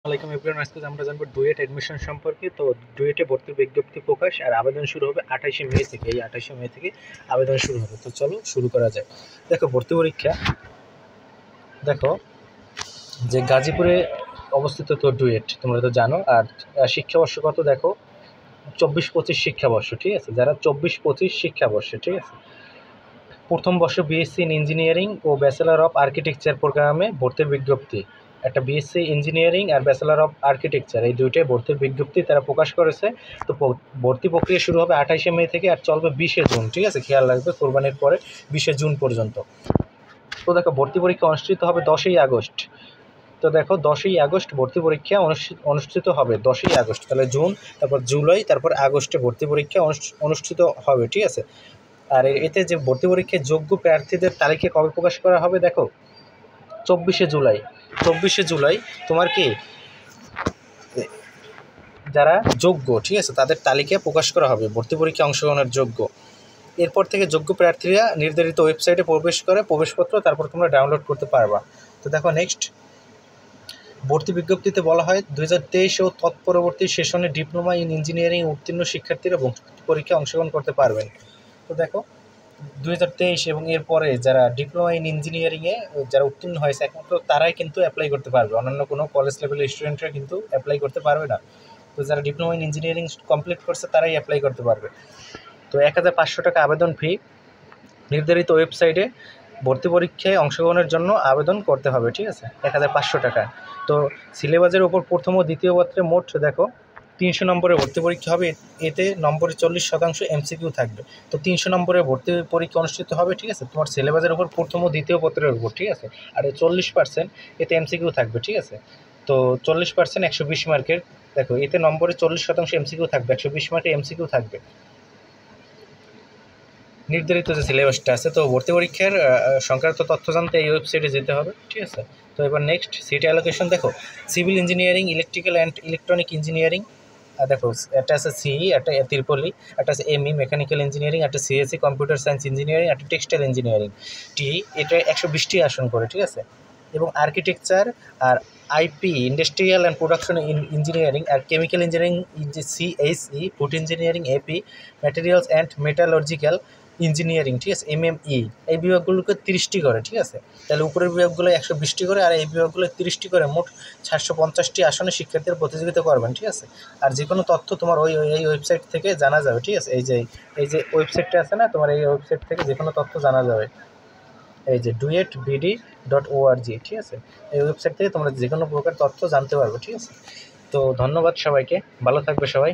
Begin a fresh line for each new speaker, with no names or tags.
আসসালামাইকুম এভরিওয়ান, আজকে আমরা জানবো ডুয়েট অ্যাডমিশন সম্পর্কে। তো ডুয়েটে ভর্তির বিজ্ঞপ্তি প্রকাশ আর আবেদন শুরু হবে 28শে মে থেকে। এই 28শে মে থেকে আবেদন শুরু হবে। তো চলো শুরু করা যায়। দেখো ভর্তি পরীক্ষা, দেখো যে গাজীপুরে অবস্থিত তো ডুয়েট, তোমরা তো জানো। আর শিক্ষাবর্ষ কত দেখো, 24-25 শিক্ষাবর্ষ, ঠিক আছে। যারা 24-25 শিক্ষাবর্ষে, ঠিক আছে, প্রথম বর্ষ বিএসসি ইন ইঞ্জিনিয়ারিং ও ব্যাচেলর অফ আর্কিটেকচার প্রোগ্রামে ভর্তির বিজ্ঞপ্তি। একটা বিএসসি ইঞ্জিনিয়ারিং আর ব্যাচেলর অফ আর্কিটেকচার, এই দুইটাই ভর্তির বিজ্ঞপ্তি তারা প্রকাশ করেছে। তো ভর্তি প্রক্রিয়া শুরু হবে 28শে মে থেকে আর চলবে 20শে জুন, ঠিক আছে। খেয়াল রাখবে কোরবানির পরে 20শে জুন পর্যন্ত। তো দেখো ভর্তি পরীক্ষা অনুষ্ঠিত হবে 10ই আগস্ট। তো দেখো 10ই আগস্ট ভর্তি পরীক্ষা অনুষ্ঠিত হবে। 10ই আগস্ট, তাহলে জুন, তারপর জুলাই, তারপর আগস্টে ভর্তি পরীক্ষা অনুষ্ঠিত হবে, ঠিক আছে। আর এতে যে ভর্তি পরীক্ষায় যোগ্য প্রার্থীদের তালিকা কবে প্রকাশ করা হবে দেখো, 24শে জুলাই। 24শে জুলাই তোমার কি যারা যোগ্য, ঠিক আছে, তাদের তালিকা প্রকাশ করা হবে ভর্তি পরীক্ষায় অংশগ্রহণের যোগ্য। এরপর থেকে যোগ্য প্রার্থীরা নির্ধারিত ওয়েবসাইটে প্রবেশ করে প্রবেশপত্র তারপর তোমরা ডাউনলোড করতে পারবা। তো দেখো নেক্সট, ভর্তি বিজ্ঞপ্তিতে বলা হয় 2023 ও তৎপরবর্তী সেশনে ডিপ্লোমা ইন ইঞ্জিনিয়ারিং উত্তীর্ণ শিক্ষার্থীরা ভর্তি পরীক্ষায় অংশগ্রহণ করতে পারবেন। তো দেখো 2023 এবং এরপরে যারা ডিপ্লোমা ইন ইঞ্জিনিয়ারিংয়ে যারা উত্তীর্ণ হয়েছে একমাত্র তারাই কিন্তু অ্যাপ্লাই করতে পারবে, অন্যান্য কোনো কলেজ লেভেলের স্টুডেন্টরা কিন্তু অ্যাপ্লাই করতে পারবে না। তো যারা ডিপ্লোমা ইন ইঞ্জিনিয়ারিং কমপ্লিট করছে তারাই অ্যাপ্লাই করতে পারবে। তো 1500 টাকা আবেদন ফি, নির্ধারিত ওয়েবসাইটে ভর্তি পরীক্ষায় অংশগ্রহণের জন্য আবেদন করতে হবে, ঠিক আছে, 1500 টাকা। তো সিলেবাসের ওপর প্রথম ও দ্বিতীয় পত্রে মোট দেখো 300 নম্বরের ভর্তি পরীক্ষা হবে। এতে নম্বরে 40% এমসিকিউ থাকবে। তো 300 নম্বরের ভর্তি পরীক্ষা অনুষ্ঠিত হবে, ঠিক আছে, তোমার সিলেবাসের ওপর প্রথম ও দ্বিতীয় পত্রের উপর, ঠিক আছে। আর 40% এতে এমসিকিউ থাকবে, ঠিক আছে। তো 40% 120 মার্কের, দেখো এতে নম্বরে 40% এমসিকিউ থাকবে, 120 মার্কের এমসিকিউ থাকবে। নির্ধারিত যে সিলেবাসটা আছে, তো ভর্তি পরীক্ষার সংক্রান্ত তথ্য জানতে এই ওয়েবসাইটে যেতে হবে, ঠিক আছে। তো এবার নেক্সট সিট অ্যালোকেশন দেখো, civil engineering, electrical and electronic engineering, দেখো একটা আছে সিই, একটা ত্রিপলি, একটা আছে এমই মেকানিক্যাল ইঞ্জিনিয়ারিং, একটা সিএসসি কম্পিউটার সায়েন্স ইঞ্জিনিয়ারিং, একটা টেক্সটাইল ইঞ্জিনিয়ারিং টি, এটা 120টি আসন করে, ঠিক আছে। এবং আর্কিটেকচার আর IP industrial and production engineering আর chemical engineering CHE, food engineering এপি, ম্যাটেরিয়ালস অ্যান্ড মেটালজিক্যাল ইঞ্জিনিয়ারিং, ঠিক আছে, এমএমই, এই বিভাগগুলোকে 30টি করে, ঠিক আছে। তাহলে উপরের বিভাগগুলো 120টি করে আর এই বিভাগগুলো 30টি করে, মোট 750টি আসনে শিক্ষার্থীরা প্রতিযোগিতা করবেন, ঠিক আছে। আর যে কোনো তথ্য তোমার এই ওয়েবসাইট থেকে জানা যাবে, ঠিক আছে। এই যে ওয়েবসাইটটা আছে না তোমার, এই ওয়েবসাইট থেকে যে কোনো তথ্য জানা যাবে, এই যে duetbd.org, ঠিক আছে। এই ওয়েবসাইট থেকে তোমরা যে কোনো প্রকার তথ্য জানতে পারবে, ঠিক আছে। তো ধন্যবাদ সবাইকে, ভালো থাকবে সবাই।